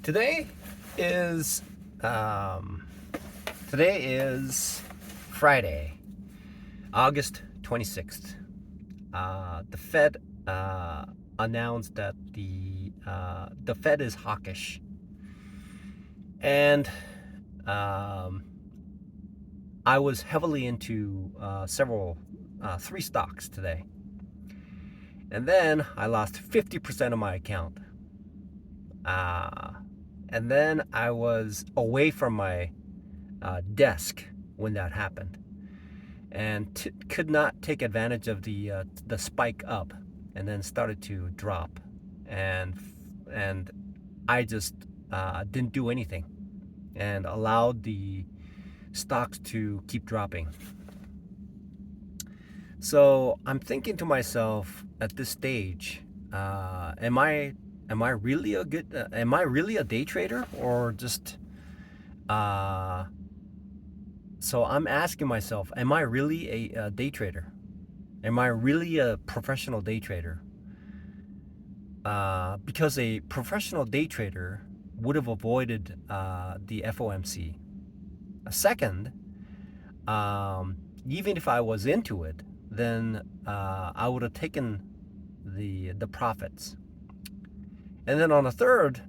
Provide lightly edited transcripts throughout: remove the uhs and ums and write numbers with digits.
Today is um, today is Friday, August 26th. The Fed announced that the Fed is hawkish, and I was heavily into three stocks today, and then I lost 50% of my account. And then I was away from my desk when that happened, and could not take advantage of the spike up, and then started to drop, and I just didn't do anything, and allowed the stocks to keep dropping. So I'm thinking to myself at this stage, am I really am I really a day trader, or just so I'm asking myself, am I really a day trader? Am I really a professional day trader? Because a professional day trader would have avoided the FOMC. Second, even if I was into it, then I would have taken the profits. And then on a third,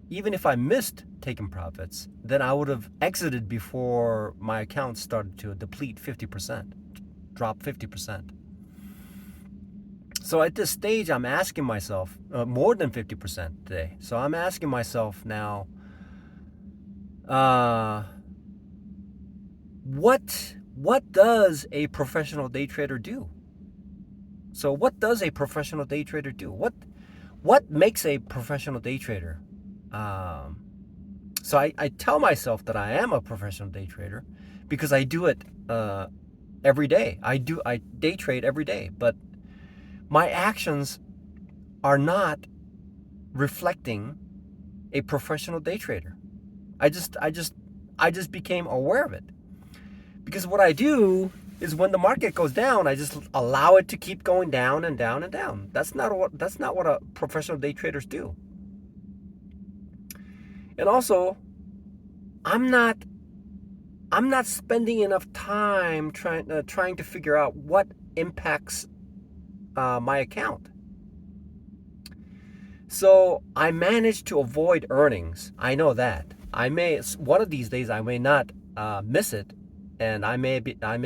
even if I missed taking profits, then I would have exited before my account started to deplete 50%, drop 50%. So at this stage, I'm asking myself, more than 50% today. So I'm asking myself now, what does a professional day trader do? So what does a professional day trader do? What makes a professional day trader? So I tell myself that I am a professional day trader because I do it every day. I day trade every day, but my actions are not reflecting a professional day trader. I just became aware of it, because what I do is when the market goes down, I just allow it to keep going down and down and down. That's not what a professional day traders do. And also, I'm not spending enough time trying to figure out what impacts my account. So I managed to avoid earnings. I know that. One of these days I may not miss it, and I may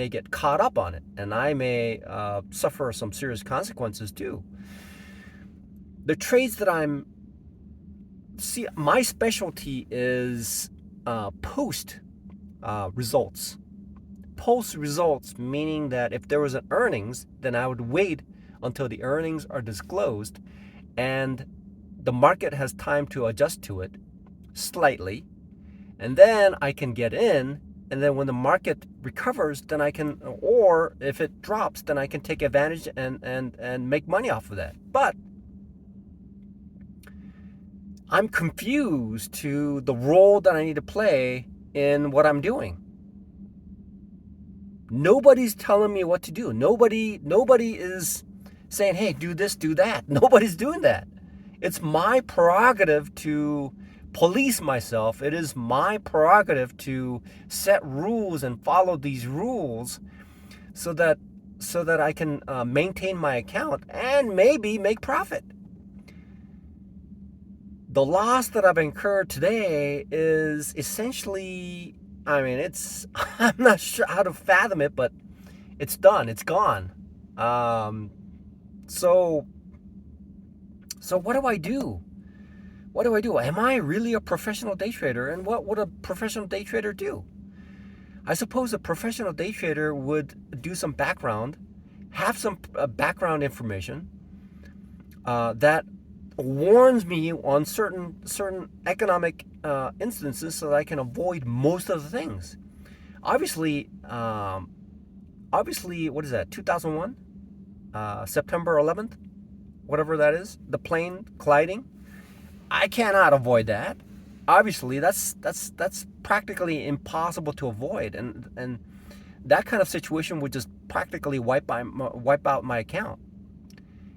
get caught up on it, and I may suffer some serious consequences too. The trades that my specialty is post results. Post results, meaning that if there was an earnings, then I would wait until the earnings are disclosed and the market has time to adjust to it slightly, and then I can get in. And then when the market recovers, then I can, or if it drops, then I can take advantage and make money off of that. But I'm confused to the role that I need to play in what I'm doing. Nobody's telling me what to do. Nobody is saying, hey, do this, do that. Nobody's doing that. It's my prerogative to police myself. It is my prerogative to set rules and follow these rules so that I can maintain my account and maybe make profit. The loss that I've incurred today is essentially, I'm not sure how to fathom it, but it's done. It's gone. So what do I do? What do I do? Am I really a professional day trader? And what would a professional day trader do? I suppose a professional day trader would do some background, have some background information that warns me on certain economic instances, so that I can avoid most of the things. Obviously, what is that? 2001, September 11th, whatever that is, the plane colliding. I cannot avoid that. Obviously, that's practically impossible to avoid, and that kind of situation would just practically wipe out my account.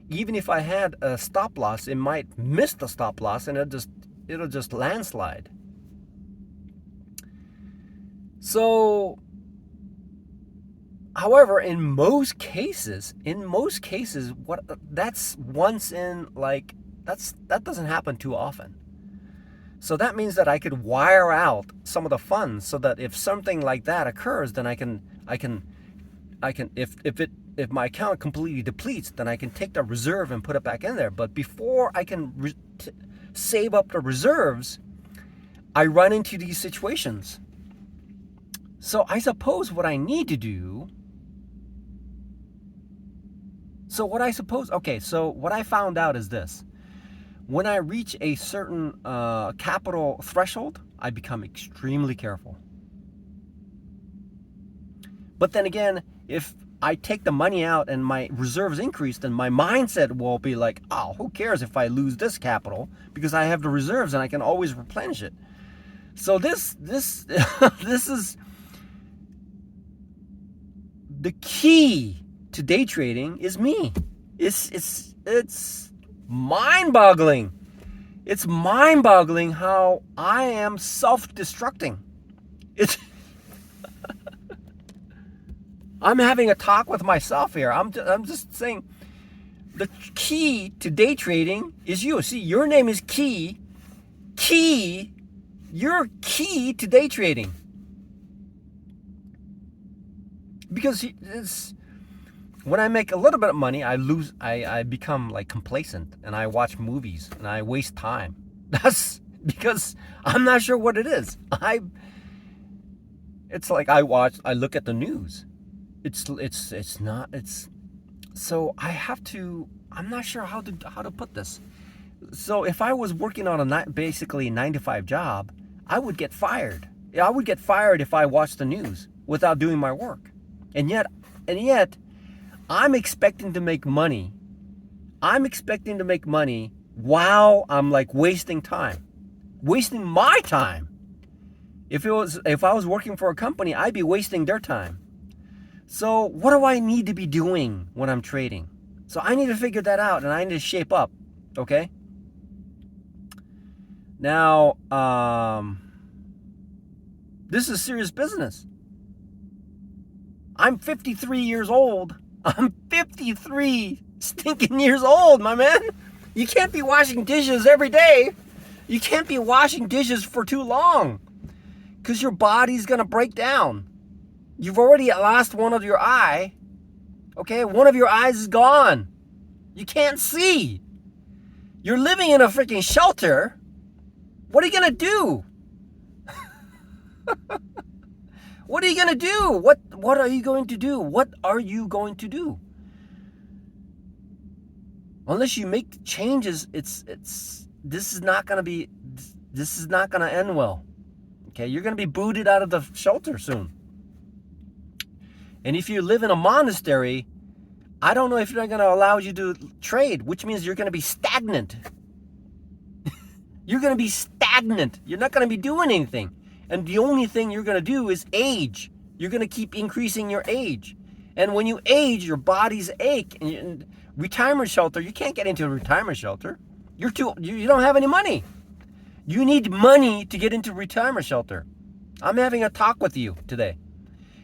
Even if I had a stop loss, it might miss the stop loss, and it'll just landslide. So, however, in most cases, what that's once in like that doesn't happen too often. So that means that I could wire out some of the funds so that if something like that occurs, then I can if my account completely depletes, then I can take the reserve and put it back in there. But before I can save up the reserves, I run into these situations. So I suppose what I need to do. So what I found out is this. When I reach a certain capital threshold, I become extremely careful. But then again, if I take the money out and my reserves increase, then my mindset will be like, oh, who cares if I lose this capital, because I have the reserves and I can always replenish it. So this this is the key to day trading is me. It's mind-boggling. It's mind-boggling how I am self-destructing. I'm having a talk with myself here. I'm just saying the key to day trading is you. See, your name is Key. Key, you're key to day trading. Because when I make a little bit of money, I become like complacent, and I watch movies and I waste time. That's because I'm not sure what it is. It's like I look at the news. So I have to, I'm not sure how to put this. So if I was working on basically a 9-to-5 job, I would get fired. I would get fired if I watched the news without doing my work. And yet, I'm expecting to make money. I'm expecting to make money while I'm like wasting my time. If I was working for a company, I'd be wasting their time. So what do I need to be doing when I'm trading? So I need to figure that out, and I need to shape up. Okay. Now, this is serious business. I'm 53 years old. I'm 53 stinking years old, my man. You can't be washing dishes every day. You can't be washing dishes for too long, because your body's going to break down. You've already lost one of your eye. Okay, one of your eyes is gone. You can't see. You're living in a freaking shelter. What are you going to do? What are you going to do? What are you going to do? What are you going to do? Unless you make changes, this is not going to end well. Okay, you're going to be booted out of the shelter soon. And if you live in a monastery, I don't know if they're going to allow you to trade, which means you're going to be stagnant. You're going to be stagnant. You're not going to be doing anything. And the only thing you're going to do is age. You're going to keep increasing your age. And when you age, your body's ache. And retirement shelter, you can't get into a retirement shelter. You don't have any money. You need money to get into retirement shelter. I'm having a talk with you today.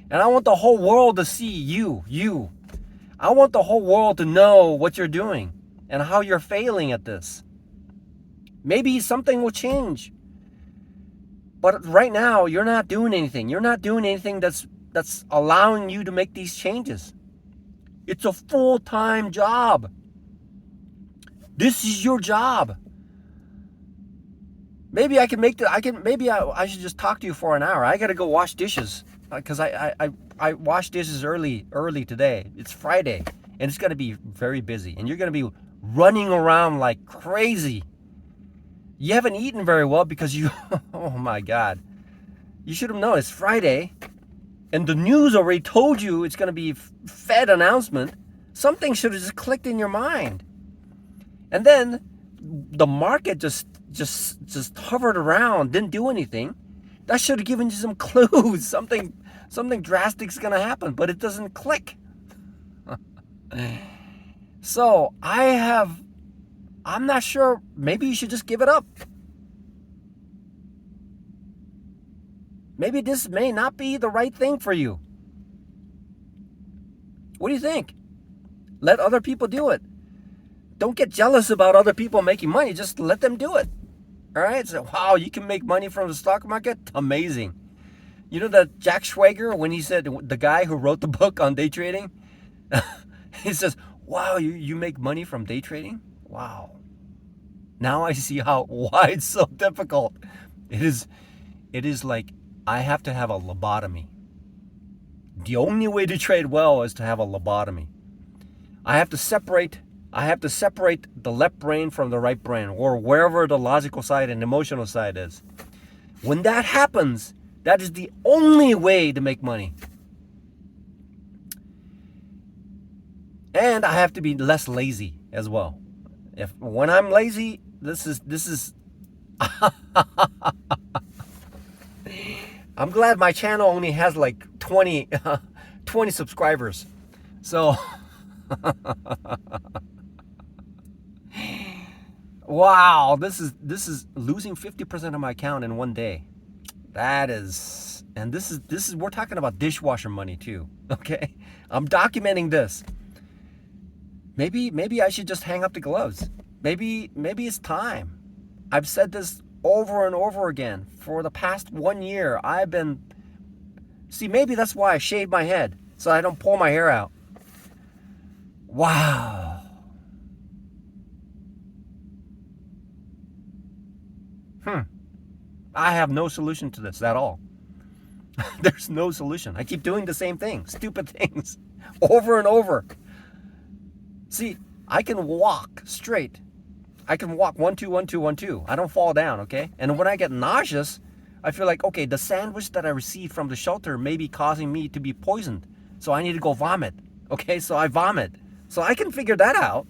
And I want the whole world to see you. I want the whole world to know what you're doing and how you're failing at this. Maybe something will change. But right now, you're not doing anything. You're not doing anything that's allowing you to make these changes. It's a full-time job. This is your job. Maybe I should just talk to you for an hour. I got to go wash dishes. Because I wash dishes early today. It's Friday, and it's going to be very busy. And you're going to be running around like crazy. You haven't eaten very well because oh my God. You should have known it's Friday, and the news already told you it's going to be Fed announcement. Something should have just clicked in your mind. And then the market just hovered around, didn't do anything. That should have given you some clues. Something drastic is going to happen, but it doesn't click. So I'm not sure. Maybe you should just give it up. Maybe this may not be the right thing for you. What do you think? Let other people do it. Don't get jealous about other people making money. Just let them do it. All right? So, wow, you can make money from the stock market? Amazing. You know that Jack Schwager, when he said, the guy who wrote the book on day trading, he says, wow, you make money from day trading? Wow. Now I see why it's so difficult. It is like I have to have a lobotomy. The only way to trade well is to have a lobotomy. I have to separate the left brain from the right brain, or wherever the logical side and emotional side is. When that happens, that is the only way to make money. And I have to be less lazy as well. When I'm lazy, this is I'm glad my channel only has like 20 subscribers. So wow, this is losing 50% of my account in one day. That is, and this is we're talking about dishwasher money too. Okay? I'm documenting this. Maybe I should just hang up the gloves. Maybe it's time. I've said this over and over again for the past 1 year. Maybe that's why I shave my head, so I don't pull my hair out. Wow. I have no solution to this at all. There's no solution. I keep doing the same thing, stupid things, over and over. See, I can walk straight. I can walk 1, 2, 1, 2, 1, 2. I don't fall down, okay? And when I get nauseous, I feel like, okay, the sandwich that I received from the shelter may be causing me to be poisoned. So I need to go vomit. Okay, so I vomit. So I can figure that out.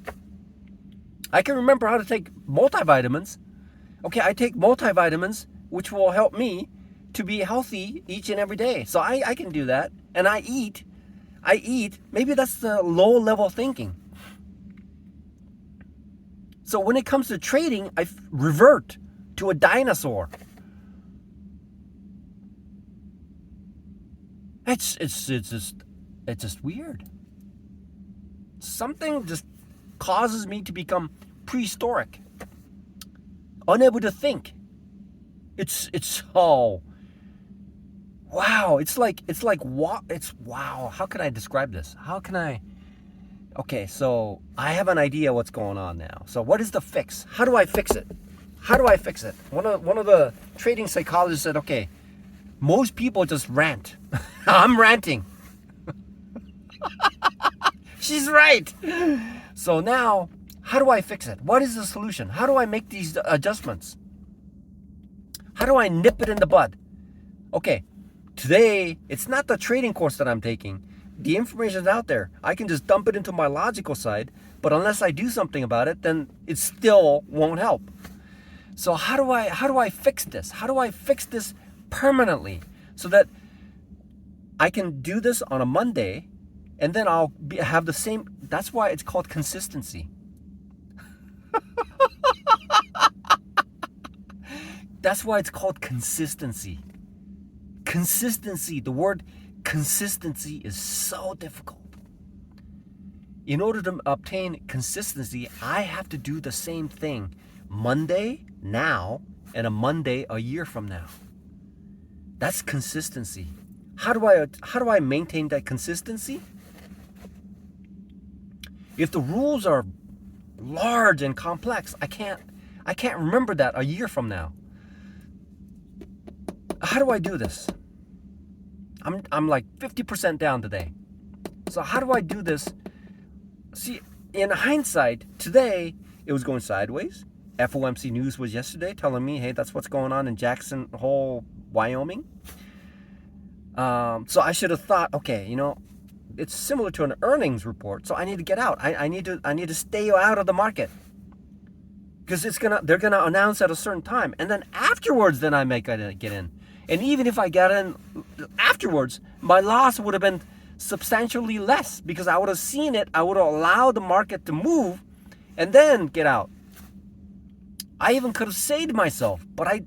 I can remember how to take multivitamins. Okay, I take multivitamins, which will help me to be healthy each and every day. So I can do that. And I eat. Maybe that's the low level thinking. So when it comes to trading, I revert to a dinosaur. It's just weird. Something just causes me to become prehistoric, unable to think. It's so wow. It's wow. How can I describe this? Okay, so I have an idea what's going on now. So what is the fix? How do I fix it? One of the trading psychologists said, okay, most people just rant. I'm ranting. She's right. So now, how do I fix it? What is the solution? How do I make these adjustments? How do I nip it in the bud? Okay, today, it's not the trading course that I'm taking. The information is out there. I can just dump it into my logical side, but unless I do something about it, then it still won't help. So how do I fix this? How do I fix this permanently so that I can do this on a Monday and then I'll have the same? That's why it's called consistency. That's why it's called consistency. Consistency, the word consistency is so difficult. In order to obtain consistency, I have to do the same thing Monday now and a Monday a year from now. That's consistency. How do I maintain that consistency? If the rules are large and complex, I can't remember that a year from now. How do I do this? I'm like 50% down today. So how do I do this? See, in hindsight, today it was going sideways. FOMC News was yesterday telling me, hey, that's what's going on in Jackson Hole, Wyoming. So I should have thought, okay, it's similar to an earnings report, so I need to get out. I need to stay out of the market because they're gonna announce at a certain time, and then afterwards, then I may get in. And even if I get in afterwards, my loss would have been substantially less because I would have seen it. I would have allowed the market to move, and then get out. I even could have saved myself, but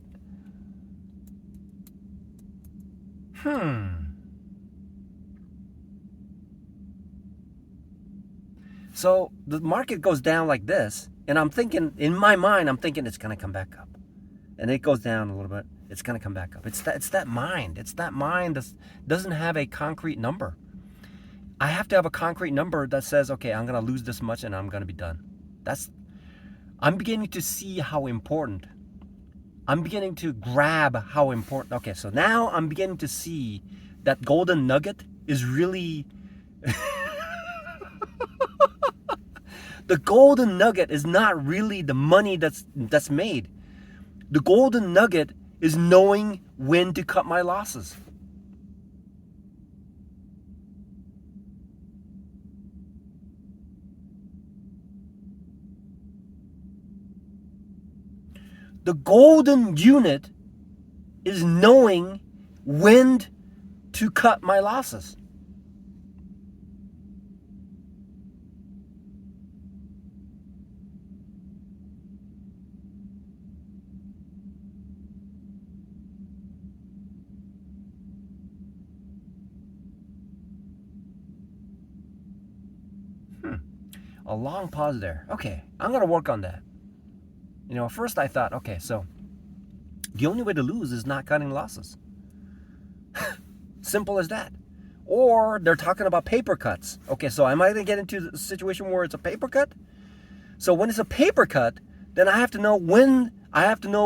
So the market goes down like this, and I'm thinking, in my mind, I'm thinking it's going to come back up. And it goes down a little bit. It's going to come back up. It's that mind. It's that mind that doesn't have a concrete number. I have to have a concrete number that says, okay, I'm going to lose this much and I'm going to be done. I'm beginning to see how important. I'm beginning to grab how important. Okay, so now I'm beginning to see that golden nugget is really... The golden nugget is not really the money that's made. The golden nugget is knowing when to cut my losses. The golden unit is knowing when to cut my losses. A long pause there. Okay, I'm going to work on that. First I thought, okay, so the only way to lose is not cutting losses. Simple as that. Or they're talking about paper cuts. Okay, so am I going to get into a situation where it's a paper cut? So when it's a paper cut, then I have to know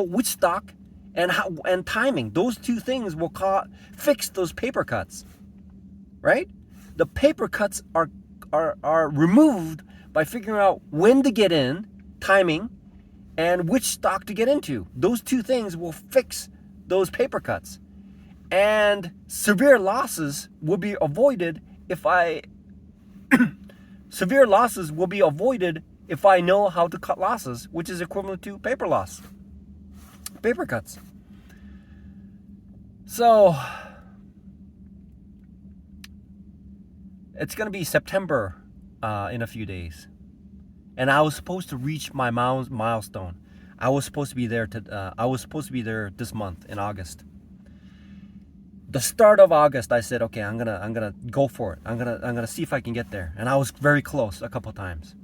which stock and how and timing. Those two things will fix those paper cuts. Right? The paper cuts are removed by figuring out when to get in, timing, and which stock to get into. Those two things will fix those paper cuts. And severe losses will be avoided if I know how to cut losses, which is equivalent to paper cuts. So it's going to be September in a few days, and I was supposed to reach my milestone. I was supposed to be there this month in August. The start of August, I said, okay, I'm gonna go for it. I'm gonna see if I can get there, and I was very close a couple times.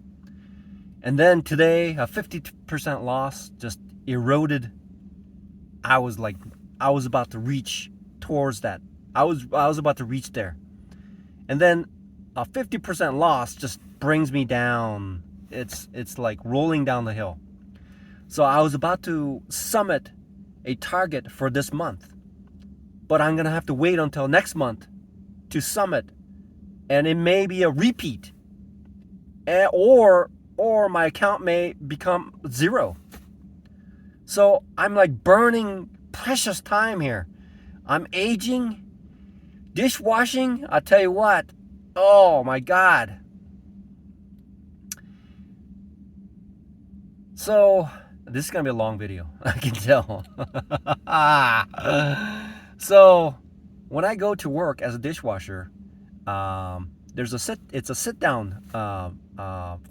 And then today, a 50% loss just eroded. I was about to reach towards that. I was about to reach there, and then a 50% loss just brings me down. It's like rolling down the hill. So I was about to summit a target for this month, but I'm gonna have to wait until next month to summit, and it may be a repeat, or my account may become zero. So I'm like burning precious time here. I'm aging, dishwashing. I'll tell you what. Oh my God. So this is gonna be a long video. I can tell. So when I go to work as a dishwasher, it's a sit down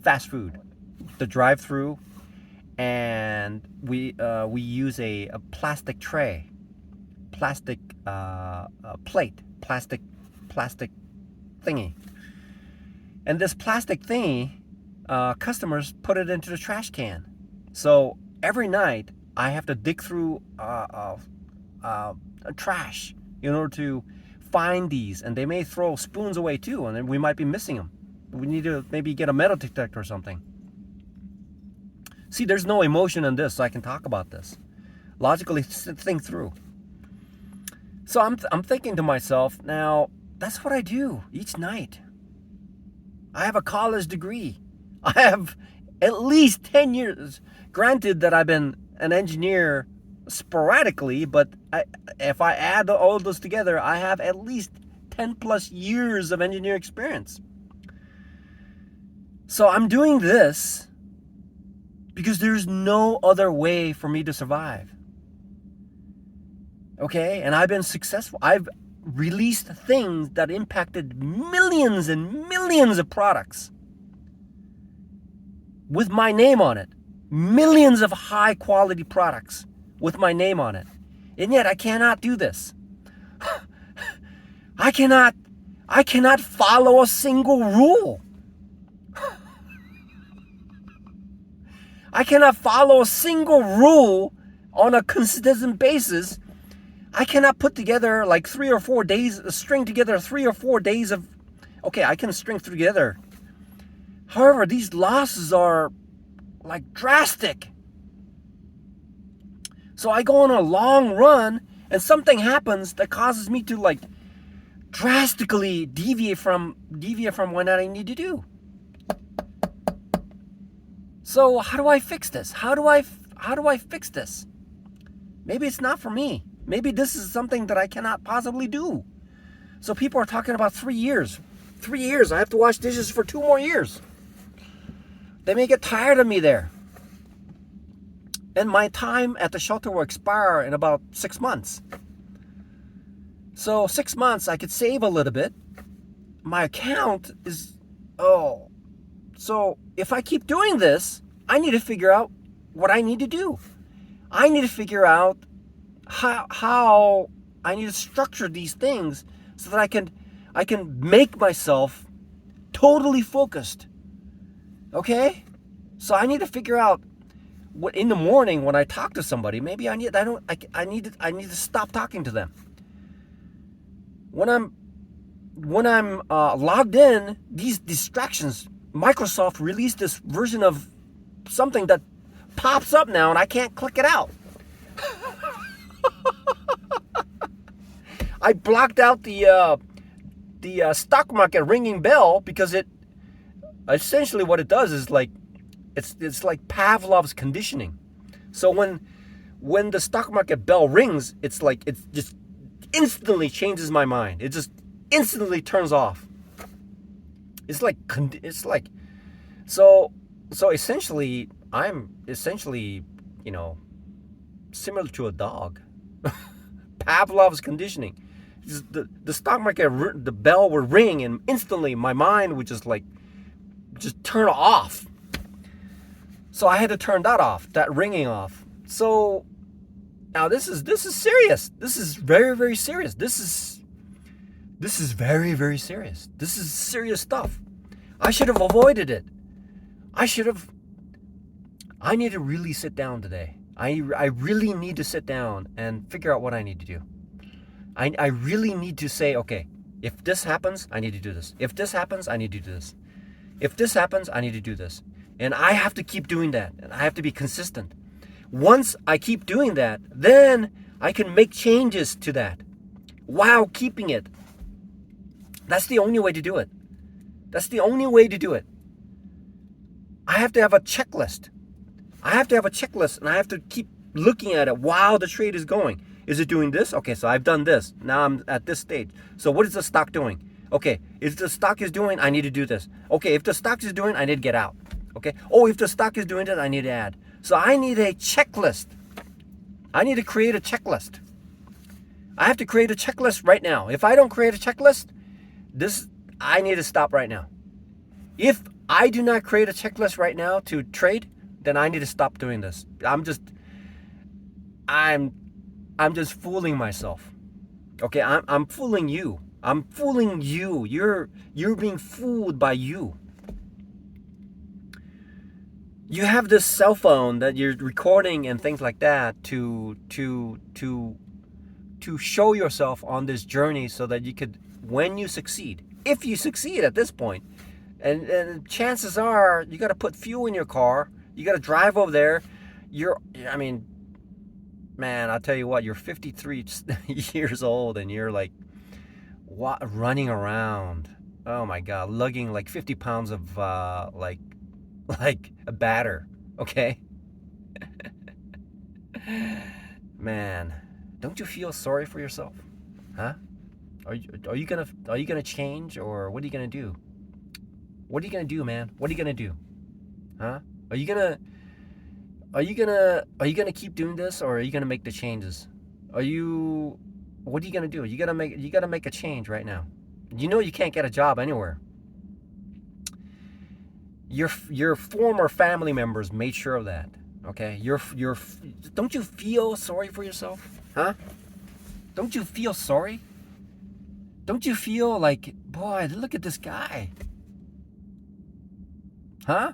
fast food, the drive-through, and we use a plastic tray, plastic plate, plastic thingy, and this plastic thingy, customers put it into the trash can. So every night I have to dig through trash in order to find these, and they may throw spoons away too, and then we might be missing them. We need to maybe get a metal detector or something. See, there's no emotion in this, so I can talk about this. Logically think through. So I'm thinking to myself, now, that's what I do each night. I have a college degree. I have at least 10 years. Granted that I've been an engineer sporadically, but if I add all those together, I have at least 10 plus years of engineer experience. So I'm doing this because there's no other way for me to survive. Okay? And I've been successful. I've released things that impacted millions and millions of products with my name on it. Millions of high quality products with my name on it. And yet I cannot do this. I cannot follow a single rule. I cannot follow a single rule on a consistent basis. I cannot put together like 3 or 4 days, string together 3 or 4 days of, okay, I can string together. However, these losses are like drastic. So I go on a long run and something happens that causes me to like drastically deviate from what I need to do. So how do I fix this? How do I fix this? Maybe it's not for me. Maybe this is something that I cannot possibly do. So people are talking about 3 years. 3 years. I have to wash dishes for 2 more years. They may get tired of me there. And my time at the shelter will expire in about 6 months. So 6 months, I could save a little bit. My account is, so if I keep doing this, I need to figure out what I need to do. I need to figure out how I need to structure these things so that I can make myself totally focused. Okay? So I need to figure out what in the morning when I talk to somebody, maybe I need to stop talking to them. When I'm logged in, these distractions, Microsoft released this version of something that pops up now and I can't click it out. I blocked out the stock market ringing bell because it essentially what it does is like it's like Pavlov's conditioning. So when the stock market bell rings, it's like it just instantly changes my mind. It just instantly turns off. It's like so essentially I'm essentially, similar to a dog. Pavlov's conditioning. The stock market, the bell would ring and instantly my mind would just turn off. So I had to turn that off, that ringing off. So now this is serious. This is very, very serious. This is very, very serious. This is serious stuff. I should have avoided it. I need to really sit down today. I really need to sit down and figure out what I need to do. I really need to say, okay, if this happens, I need to do this. If this happens, I need to do this. If this happens, I need to do this. And I have to keep doing that. And I have to be consistent. Once I keep doing that, then I can make changes to that while keeping it. That's the only way to do it. That's the only way to do it. I have to have a checklist. I have to have a checklist and I have to keep looking at it while the trade is going. Is it doing this? Okay, so I've done this. Now I'm at this stage. So what is the stock doing? Okay, if the stock is doing, I need to do this. Okay, if the stock is doing, I need to get out. Okay, if the stock is doing it, I need to add. So I need a checklist. I need to create a checklist. I have to create a checklist right now. If I don't create a checklist, I need to stop right now. If I do not create a checklist right now to trade, then I need to stop doing this. I'm just fooling myself. Okay, I'm fooling you. I'm fooling you. You're being fooled by you. You have this cell phone that you're recording and things like that to show yourself on this journey so that you could, when you succeed, if you succeed at this point, and chances are you got to put fuel in your car, you got to drive over there. Man, I'll tell you what, you're 53 years old and you're like running around. Oh my God, lugging like 50 pounds of like a batter, okay? Man, don't you feel sorry for yourself? Huh? Are you gonna change, or what are you gonna do? What are you gonna do, man? What are you gonna do? Huh? Are you gonna keep doing this, or are you gonna make the changes? What are you gonna do? You gotta make a change right now. You can't get a job anywhere. Your former family members made sure of that. Okay? Don't you feel sorry for yourself? Huh? Don't you feel sorry? Don't you feel like, boy, look at this guy? Huh?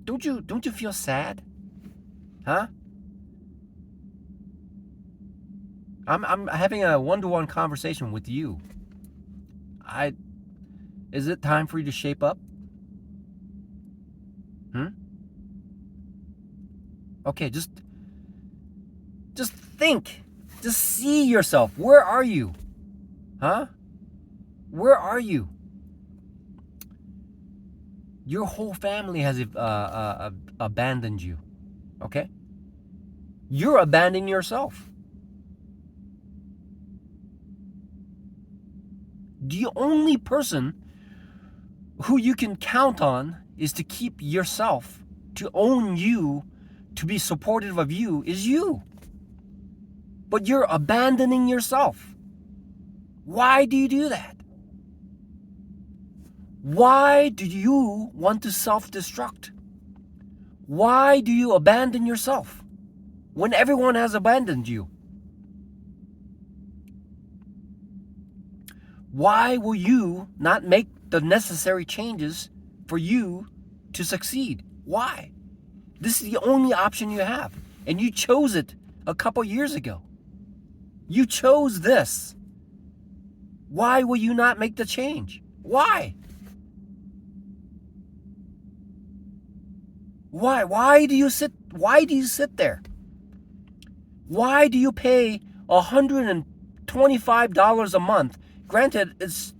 Don't you feel sad? Huh? I'm having a one-to-one conversation with you. Is it time for you to shape up? Okay, just think. Just see yourself. Where are you? Huh? Where are you? Your whole family has abandoned you. Okay? You're abandoning yourself. The only person who you can count on is to keep yourself, to own you, to be supportive of you, is you. But you're abandoning yourself. Why do you do that? Why do you want to self-destruct? Why do you abandon yourself when everyone has abandoned you? Why will you not make the necessary changes for you to succeed? Why? This is the only option you have, and you chose it a couple years ago. You chose this. Why will you not make the change? Why? Why? Why do you sit there? Why do you pay $125 a month? Granted, it's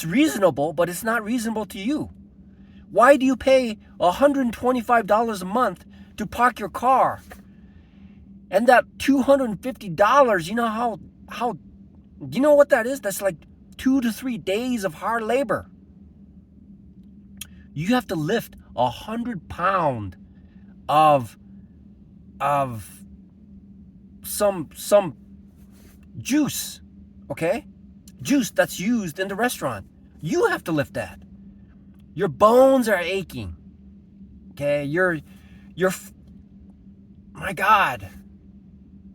reasonable, but it's not reasonable to you. Why do you pay $125 a month to park your car? And that $250, you know how you know what that is? That's like 2 to 3 days of hard labor. You have to lift 100 pounds of some juice, okay? Juice that's used in the restaurant. You have to lift that. Your bones are aching. Okay, you're my God.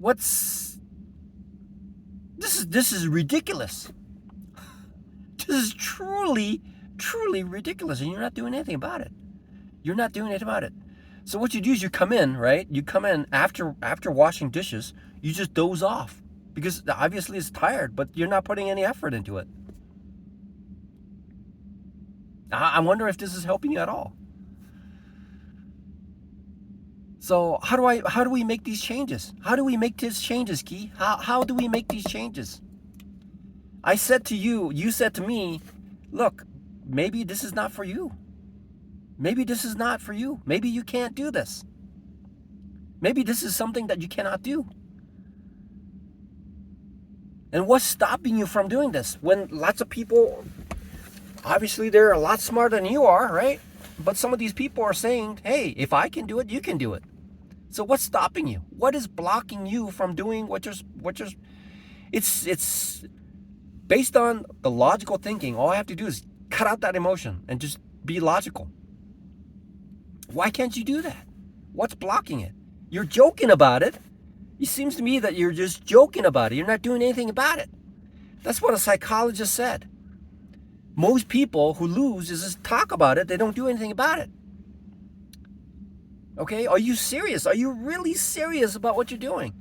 This is ridiculous. This is truly ridiculous, and you're not doing anything about it. You're not doing anything about it. So what you do is you come in, right? You come in after washing dishes, you just doze off because obviously it's tired, but you're not putting any effort into it. I wonder if this is helping you at all. So how do we make these changes? How do we make these changes, Key? How do we make these changes? I said to you, you said to me, look, maybe this is not for you. Maybe this is not for you. Maybe you can't do this. Maybe this is something that you cannot do. And what's stopping you from doing this? When lots of people, obviously they're a lot smarter than you are, right? But some of these people are saying, hey, if I can do it, you can do it. So what's stopping you? What is blocking you from doing what you're it's based on the logical thinking. All I have to do is cut out that emotion and just be logical. Why can't you do that? What's blocking it? You're joking about it. It seems to me that you're just joking about it. You're not doing anything about it. That's what a psychologist said. Most people who lose is just talk about it. They don't do anything about it. Okay? Are you serious? Are you really serious about what you're doing?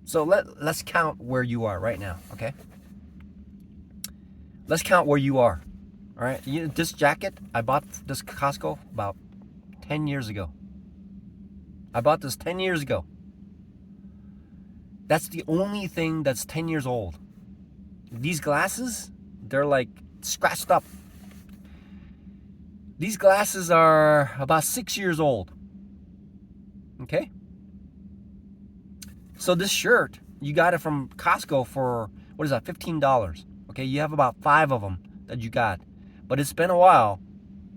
So let's count where you are right now, okay? Let's count where you are. All right? This jacket, I bought this Costco about 10 years ago. I bought this 10 years ago. That's the only thing that's 10 years old. These glasses, they're like scratched up. These glasses are about 6 years old. Okay? So this shirt, you got it from Costco for, what is that, $15. Okay, you have about 5 of them that you got. But it's been a while,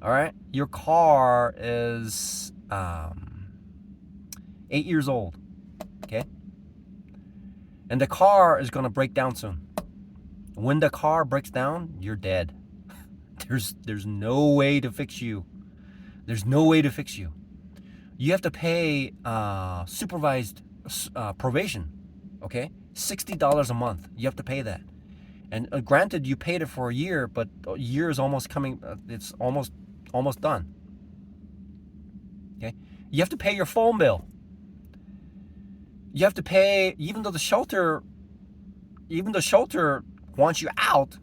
all right? Your car is 8 years old, okay? And the car is going to break down soon. When the car breaks down, you're dead. There's no way to fix you. There's no way to fix you. You have to pay supervised probation, okay? $60 a month. You have to pay that. And granted, you paid it for a year, but a year is almost coming. It's almost done. Okay, you have to pay your phone bill. You have to pay, even though the shelter wants you out,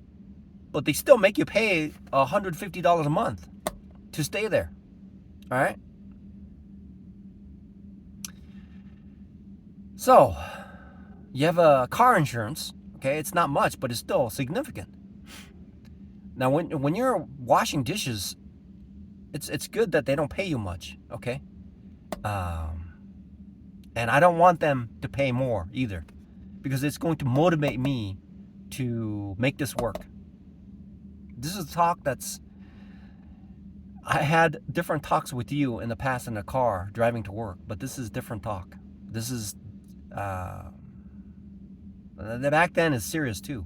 but they still make you pay $150 a month to stay there. All right. So you have a car insurance. Okay, it's not much, but it's still significant. Now, when you're washing dishes, it's good that they don't pay you much. Okay. And I don't want them to pay more either, because it's going to motivate me to make this work. This is a talk I had different talks with you in the past in the car driving to work, but this is different talk. This is, the back then is serious too.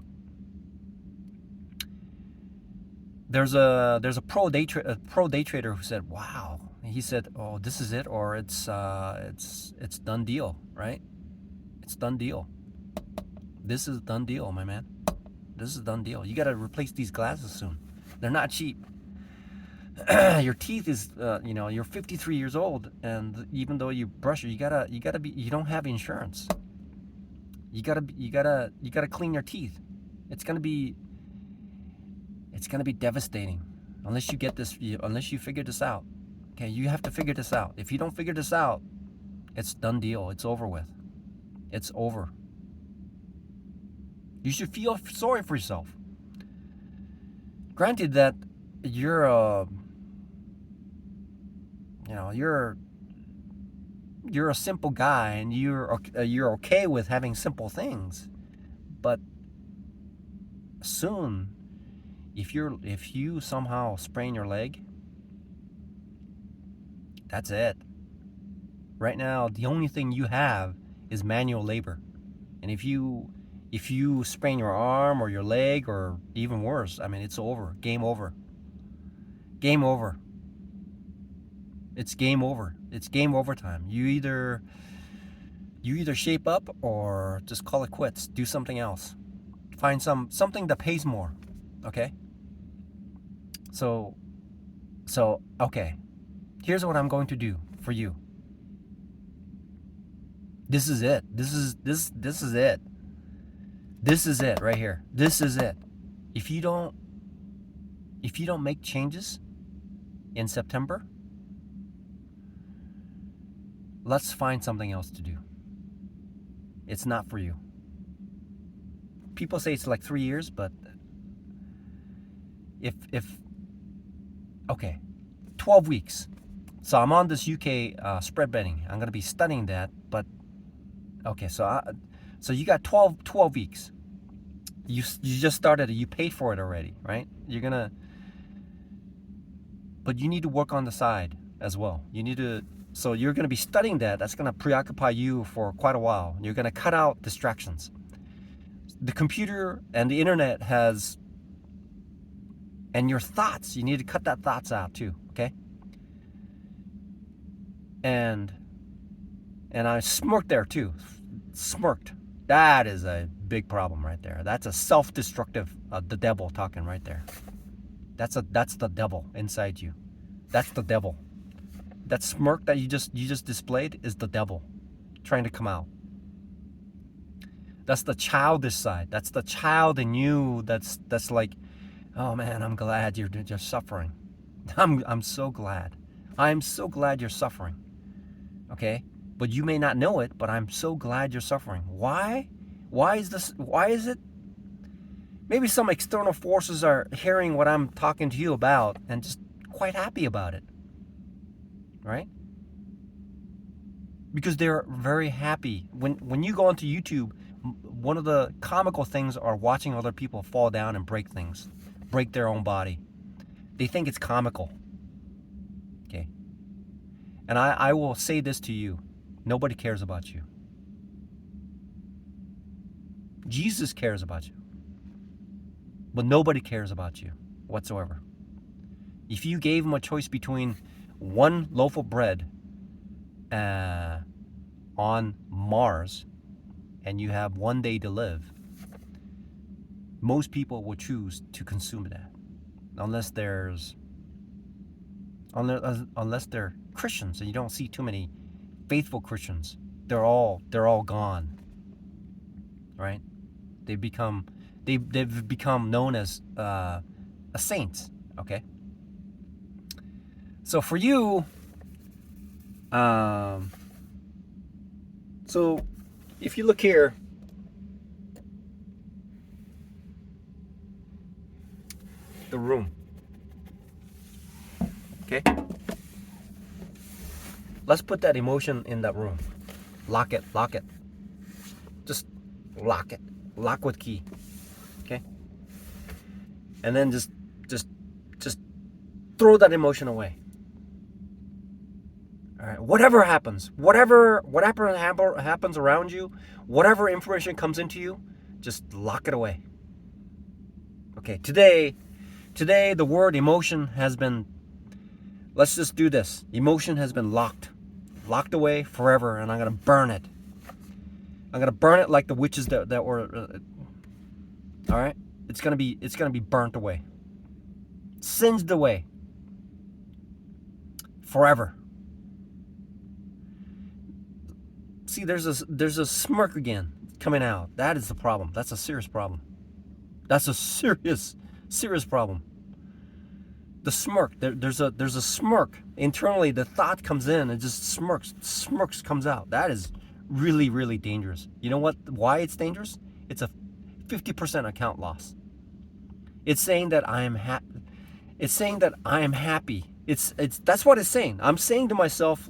There's a pro day trader who said, "Wow." He said, "Oh, this is it, or it's done deal, right? It's done deal. This is done deal, my man. This is done deal. You got to replace these glasses soon. They're not cheap. Your teeth is, you're 53 years old, and even though you brush it, you don't have insurance. You gotta clean your teeth. It's gonna be devastating unless you figure this out. Okay, you have to figure this out. If you don't figure this out, it's done deal. It's over with. It's over. You should feel sorry for yourself. Granted that you're a simple guy, and you're okay with having simple things, but soon, if you somehow sprain your leg, that's it. Right now, the only thing you have is manual labor, and if you sprain your arm or your leg, or even worse, I mean, it's over. Game over. Game over. It's game over. It's game over time. You either shape up or just call it quits. Do something else. Find something that pays more. Okay? So okay. Here's what I'm going to do for you. This is it. This is it. This is it right here. This is it. If you don't make changes in September, let's find something else to do. It's not for you. People say it's like 3 years, but okay, 12 weeks. So I'm on this UK spread betting. I'm going to be studying that, but okay, so you got 12 weeks. You just started it. You paid for it already, right? But you need to work on the side as well. So you're going to be studying that. That's going to preoccupy you for quite a while. You're going to cut out distractions. The computer and the internet and your thoughts, you need to cut that thoughts out too, okay? And I smirked there too. Smirked. That is a big problem right there. That's a self-destructive, the devil talking right there. That's the devil inside you. That's the devil. That smirk that you just displayed is the devil trying to come out. That's the childish side. That's the child in you that's like, oh man, I'm glad you're suffering. I'm so glad. I'm so glad you're suffering. Okay? But you may not know it, but I'm so glad you're suffering. Why? Why is it? Maybe some external forces are hearing what I'm talking to you about and just quite happy about it. Right? Because they're very happy. When you go onto YouTube, one of the comical things are watching other people fall down and break things, break their own body. They think it's comical. Okay? And I will say this to you. Nobody cares about you. Jesus cares about you. But nobody cares about you whatsoever. If you gave him a choice between one loaf of bread on Mars and you have 1 day to live, most people will choose to consume that, unless they're Christians, and you don't see too many faithful Christians. They're all gone, right? They've become known as saints. Okay. So for you, so if you look here, the room. Okay. Let's put that emotion in that room. Lock it. Just lock it. Lock with key. Okay. And then just throw that emotion away. All right. Whatever happens around you, whatever information comes into you, just lock it away. Okay. Today the word emotion has been. Let's just do this. Emotion has been locked away forever, and I'm gonna burn it. I'm gonna burn it like the witches that were. All right. It's gonna be burnt away, singed away. Forever. See, there's a smirk again coming out. That is the problem. That's a serious problem. That's a serious problem. The smirk. There's a smirk internally. The thought comes in and just smirks comes out. That is really, really dangerous. You know what? Why it's dangerous? It's a 50% account loss. It's saying that I am happy. It's saying that I am happy. It's that's what it's saying. I'm saying to myself,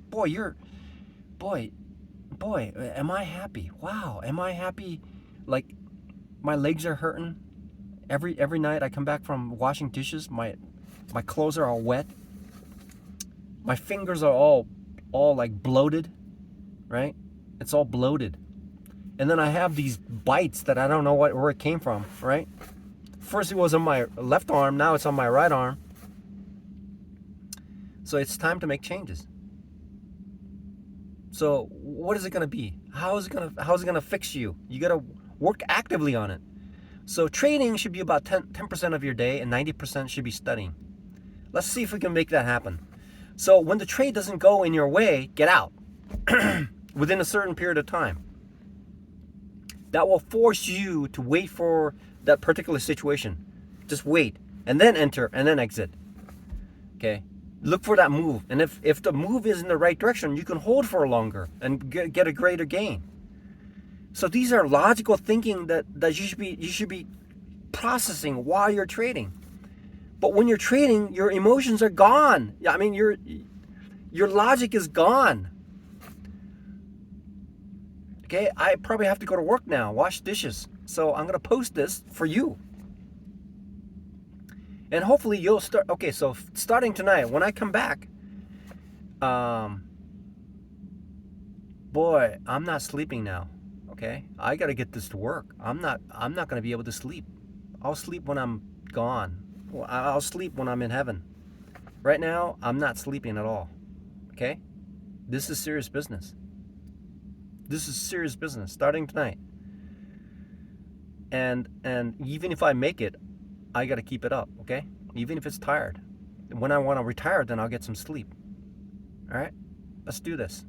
boy, am I happy? Wow, am I happy? Like, my legs are hurting. Every night I come back from washing dishes, my clothes are all wet. My fingers are all like bloated, right? It's all bloated. And then I have these bites that I don't know where it came from, right? First it was on my left arm, now it's on my right arm. So it's time to make changes. So what is it going to be? How is it going to fix you? You got to work actively on it. So trading should be about 10% of your day, and 90% should be studying. Let's see if we can make that happen. So when the trade doesn't go in your way, get out within a certain period of time. That will force you to wait for that particular situation. Just wait, and then enter, and then exit. Okay? Look for that move. And if the move is in the right direction, you can hold for longer and get a greater gain. So these are logical thinking that you should be processing while you're trading. But when you're trading, your emotions are gone. I mean, your logic is gone. Okay, I probably have to go to work now, wash dishes. So I'm going to post this for you. And hopefully you'll start. Okay, so starting tonight, when I come back, boy, I'm not sleeping now. Okay, I got to get this to work. I'm not going to be able to sleep. I'll sleep when I'm gone. Well, I'll sleep when I'm in heaven. Right now, I'm not sleeping at all. Okay, this is serious business. This is serious business starting tonight. And even if I make it, I got to keep it up, okay? Even if it's tired. When I want to retire, then I'll get some sleep. All right? Let's do this.